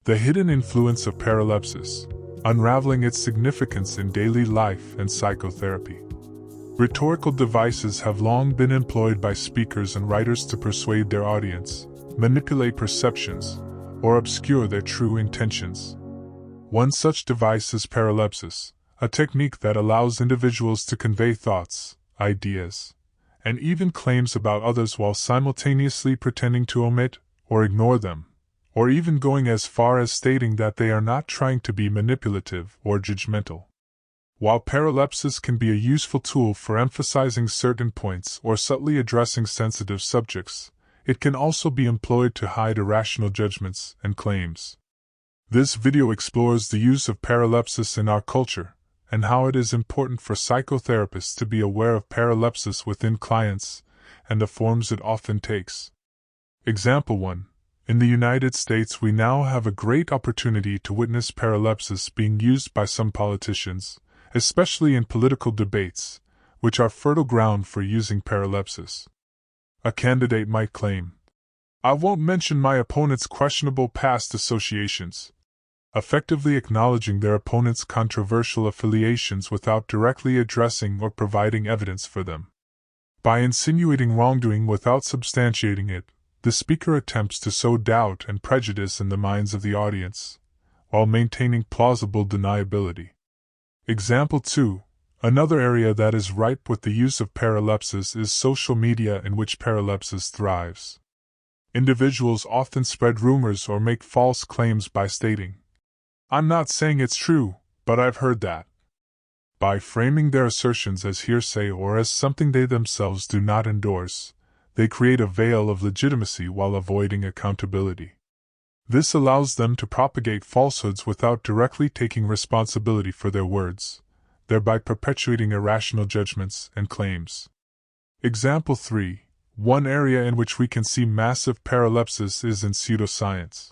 The hidden influence of paralepsis, unraveling its significance in daily life and psychotherapy. Rhetorical devices have long been employed by speakers and writers to persuade their audience, manipulate perceptions, or obscure their true intentions. One such device is paralepsis, a technique that allows individuals to convey thoughts, ideas, and even claims about others while simultaneously pretending to omit or ignore them, or even going as far as stating that they are not trying to be manipulative or judgmental. While paralepsis can be a useful tool for emphasizing certain points or subtly addressing sensitive subjects, it can also be employed to hide irrational judgments and claims. This video explores the use of paralepsis in our culture, and how it is important for psychotherapists to be aware of paralepsis within clients, and the forms it often takes. Example 1. In the United States, we now have a great opportunity to witness paralepsis being used by some politicians, especially in political debates, which are fertile ground for using paralepsis. A candidate might claim, "I won't mention my opponent's questionable past associations," effectively acknowledging their opponent's controversial affiliations without directly addressing or providing evidence for them. By insinuating wrongdoing without substantiating it, the speaker attempts to sow doubt and prejudice in the minds of the audience, while maintaining plausible deniability. Example 2. Another area that is ripe with the use of paralepsis is social media, in which paralepsis thrives. Individuals often spread rumors or make false claims by stating, "I'm not saying it's true, but I've heard that." By framing their assertions as hearsay or as something they themselves do not endorse, they create a veil of legitimacy while avoiding accountability. This allows them to propagate falsehoods without directly taking responsibility for their words, thereby perpetuating irrational judgments and claims. Example 3. One area in which we can see massive paralepsis is in pseudoscience.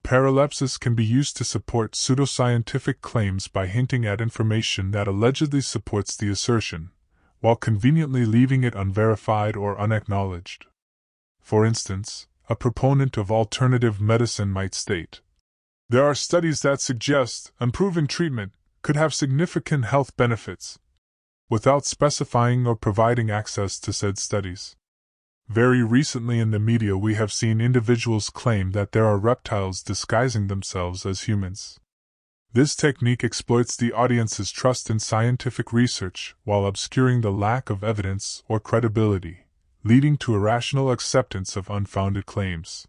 Paralepsis can be used to support pseudoscientific claims by hinting at information that allegedly supports the assertion, while conveniently leaving it unverified or unacknowledged. For instance, a proponent of alternative medicine might state, "There are studies that suggest unproven treatment could have significant health benefits," without specifying or providing access to said studies. Very recently in the media we have seen individuals claim that there are reptiles disguising themselves as humans. This technique exploits the audience's trust in scientific research while obscuring the lack of evidence or credibility, leading to irrational acceptance of unfounded claims.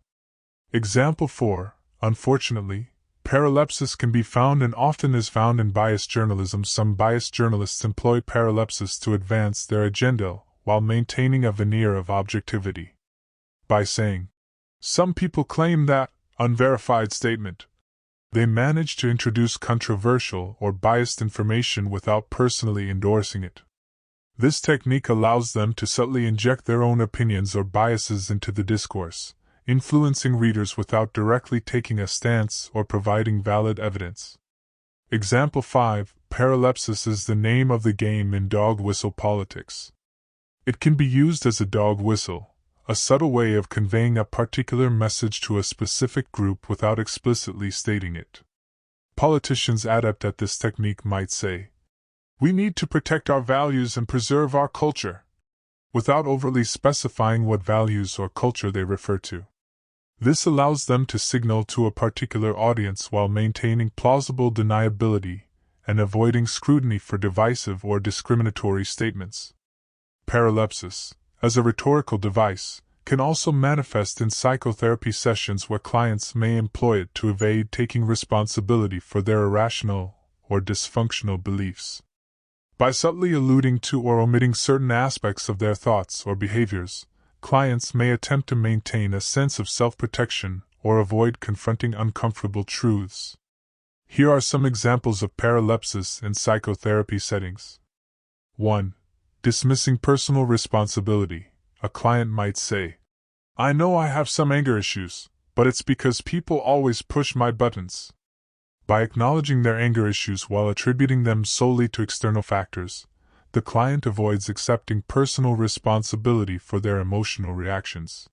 Example 4. Unfortunately, paralepsis can be found and often is found in biased journalism. Some biased journalists employ paralepsis to advance their agenda while maintaining a veneer of objectivity. By saying, "Some people claim that," unverified statement, they manage to introduce controversial or biased information without personally endorsing it. This technique allows them to subtly inject their own opinions or biases into the discourse, influencing readers without directly taking a stance or providing valid evidence. Example 5. Paralepsis is the name of the game in dog whistle politics. It can be used as a dog whistle, a subtle way of conveying a particular message to a specific group without explicitly stating it. Politicians adept at this technique might say, "We need to protect our values and preserve our culture," without overtly specifying what values or culture they refer to. This allows them to signal to a particular audience while maintaining plausible deniability and avoiding scrutiny for divisive or discriminatory statements. Paralepsis, as a rhetorical device, can also manifest in psychotherapy sessions where clients may employ it to evade taking responsibility for their irrational or dysfunctional beliefs. By subtly alluding to or omitting certain aspects of their thoughts or behaviors, clients may attempt to maintain a sense of self-protection or avoid confronting uncomfortable truths. Here are some examples of paralepsis in psychotherapy settings. 1. Dismissing personal responsibility. A client might say, "I know I have some anger issues, but it's because people always push my buttons." By acknowledging their anger issues while attributing them solely to external factors, the client avoids accepting personal responsibility for their emotional reactions.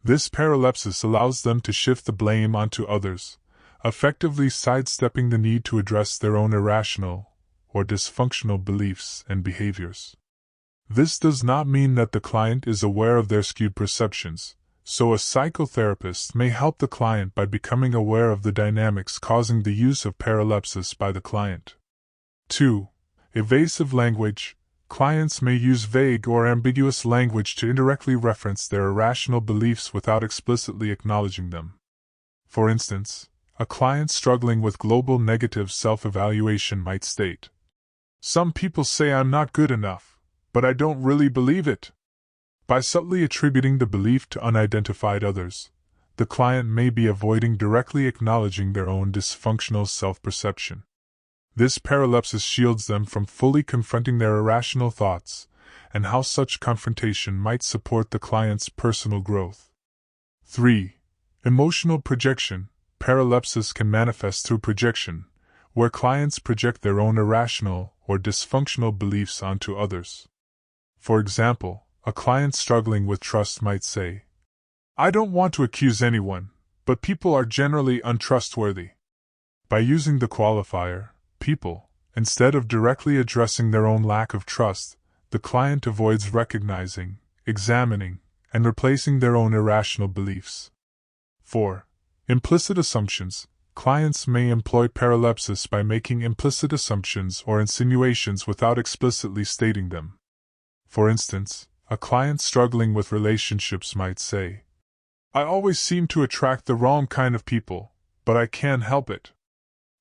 This paralepsis allows them to shift the blame onto others, effectively sidestepping the need to address their own irrational or dysfunctional beliefs and behaviors. This does not mean that the client is aware of their skewed perceptions, so a psychotherapist may help the client by becoming aware of the dynamics causing the use of paralepsis by the client. 2. Evasive language. Clients may use vague or ambiguous language to indirectly reference their irrational beliefs without explicitly acknowledging them. For instance, a client struggling with global negative self-evaluation might state, "Some people say I'm not good enough, but I don't really believe it." By subtly attributing the belief to unidentified others, the client may be avoiding directly acknowledging their own dysfunctional self-perception. This paralepsis shields them from fully confronting their irrational thoughts, and how such confrontation might support the client's personal growth. 3. Emotional projection. Paralepsis can manifest through projection, where clients project their own irrational or dysfunctional beliefs onto others. For example, a client struggling with trust might say, "I don't want to accuse anyone, but people are generally untrustworthy." By using the qualifier, people, instead of directly addressing their own lack of trust, the client avoids recognizing, examining, and replacing their own irrational beliefs. 4. Implicit assumptions. Clients may employ paralepsis by making implicit assumptions or insinuations without explicitly stating them. For instance, a client struggling with relationships might say, "I always seem to attract the wrong kind of people, but I can't help it."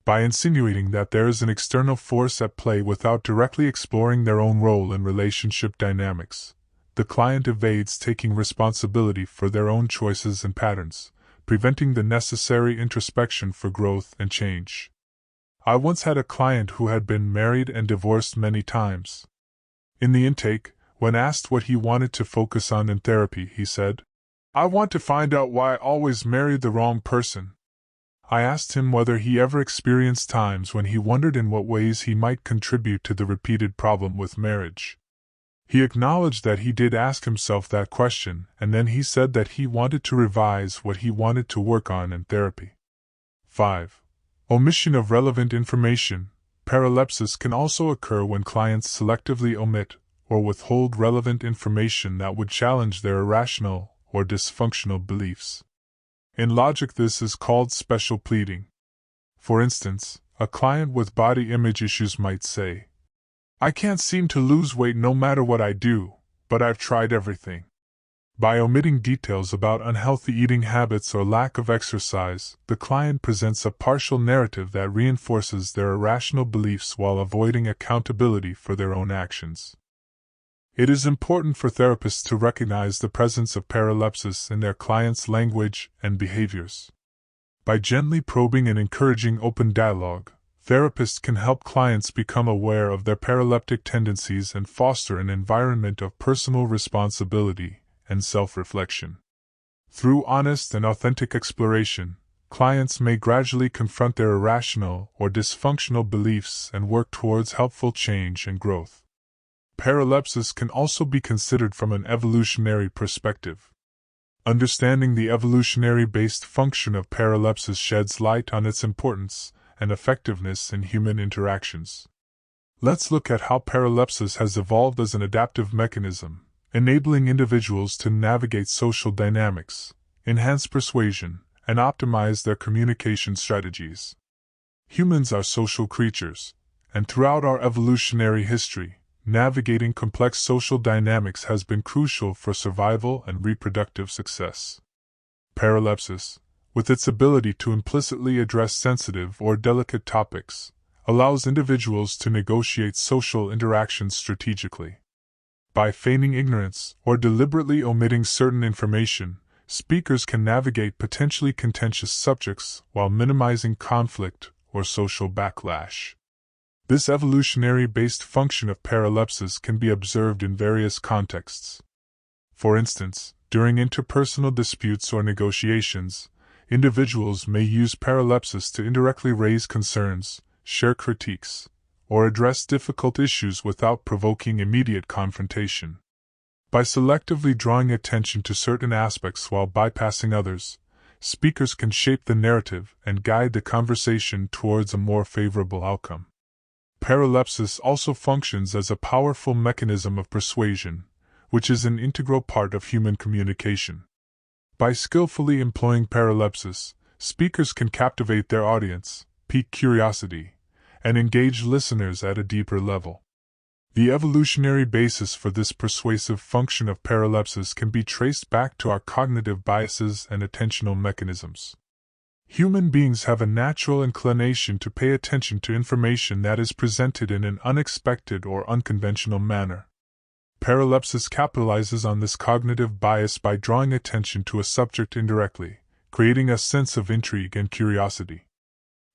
By insinuating that there is an external force at play without directly exploring their own role in relationship dynamics, the client evades taking responsibility for their own choices and patterns, preventing the necessary introspection for growth and change. I once had a client who had been married and divorced many times. In the intake, when asked what he wanted to focus on in therapy, he said, "I want to find out why I always married the wrong person." I asked him whether he ever experienced times when he wondered in what ways he might contribute to the repeated problem with marriage. He acknowledged that he did ask himself that question, and then he said that he wanted to revise what he wanted to work on in therapy. 5. Omission of relevant information. Paralepsis can also occur when clients selectively omit or withhold relevant information that would challenge their irrational or dysfunctional beliefs. In logic, this is called special pleading. For instance, a client with body image issues might say, "I can't seem to lose weight no matter what I do, but I've tried everything." By omitting details about unhealthy eating habits or lack of exercise, the client presents a partial narrative that reinforces their irrational beliefs while avoiding accountability for their own actions. It is important for therapists to recognize the presence of paralepsis in their clients' language and behaviors. By gently probing and encouraging open dialogue, therapists can help clients become aware of their paraleptic tendencies and foster an environment of personal responsibility and self-reflection. Through honest and authentic exploration, clients may gradually confront their irrational or dysfunctional beliefs and work towards helpful change and growth. Paralepsis can also be considered from an evolutionary perspective. Understanding the evolutionary-based function of paralepsis sheds light on its importance and effectiveness in human interactions. Let's look at how paralepsis has evolved as an adaptive mechanism, enabling individuals to navigate social dynamics, enhance persuasion, and optimize their communication strategies. Humans are social creatures, and throughout our evolutionary history, navigating complex social dynamics has been crucial for survival and reproductive success. Paralepsis, with its ability to implicitly address sensitive or delicate topics, allows individuals to negotiate social interactions strategically. By feigning ignorance or deliberately omitting certain information, speakers can navigate potentially contentious subjects while minimizing conflict or social backlash. This evolutionary-based function of paralepsis can be observed in various contexts. For instance, during interpersonal disputes or negotiations, individuals may use paralepsis to indirectly raise concerns, share critiques, or address difficult issues without provoking immediate confrontation. By selectively drawing attention to certain aspects while bypassing others, speakers can shape the narrative and guide the conversation towards a more favorable outcome. Paralepsis also functions as a powerful mechanism of persuasion, which is an integral part of human communication. By skillfully employing paralepsis, speakers can captivate their audience, pique curiosity, and engage listeners at a deeper level. The evolutionary basis for this persuasive function of paralepsis can be traced back to our cognitive biases and attentional mechanisms. Human beings have a natural inclination to pay attention to information that is presented in an unexpected or unconventional manner. Paralepsis capitalizes on this cognitive bias by drawing attention to a subject indirectly, creating a sense of intrigue and curiosity.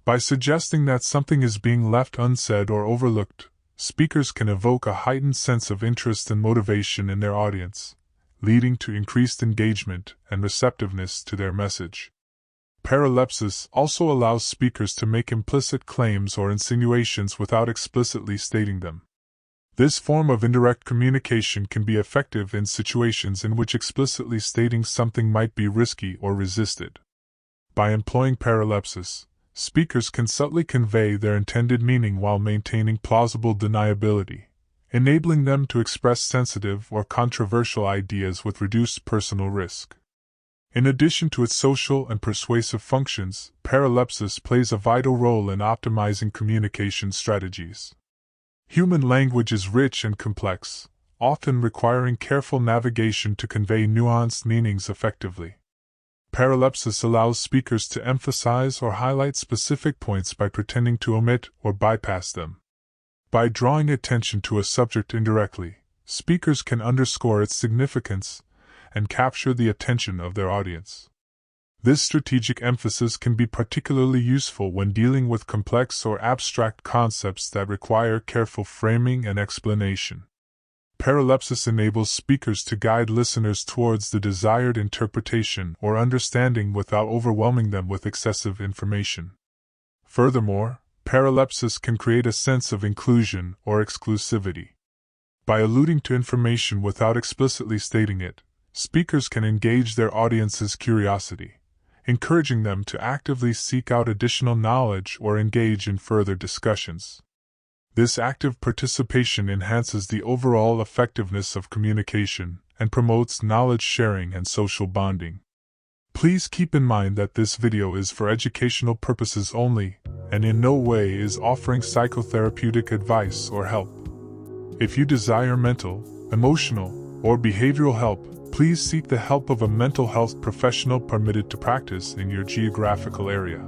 By suggesting that something is being left unsaid or overlooked, speakers can evoke a heightened sense of interest and motivation in their audience, leading to increased engagement and receptiveness to their message. Paralepsis also allows speakers to make implicit claims or insinuations without explicitly stating them. This form of indirect communication can be effective in situations in which explicitly stating something might be risky or resisted. By employing paralepsis, speakers can subtly convey their intended meaning while maintaining plausible deniability, enabling them to express sensitive or controversial ideas with reduced personal risk. In addition to its social and persuasive functions, paralepsis plays a vital role in optimizing communication strategies. Human language is rich and complex, often requiring careful navigation to convey nuanced meanings effectively. Paralepsis allows speakers to emphasize or highlight specific points by pretending to omit or bypass them. By drawing attention to a subject indirectly, speakers can underscore its significance and capture the attention of their audience. This strategic emphasis can be particularly useful when dealing with complex or abstract concepts that require careful framing and explanation. Paralepsis enables speakers to guide listeners towards the desired interpretation or understanding without overwhelming them with excessive information. Furthermore, paralepsis can create a sense of inclusion or exclusivity. By alluding to information without explicitly stating it, speakers can engage their audience's curiosity, encouraging them to actively seek out additional knowledge or engage in further discussions. This active participation enhances the overall effectiveness of communication and promotes knowledge sharing and social bonding. Please keep in mind that this video is for educational purposes only, and in no way is offering psychotherapeutic advice or help. If you desire mental, emotional, or behavioral help, please seek the help of a mental health professional permitted to practice in your geographical area.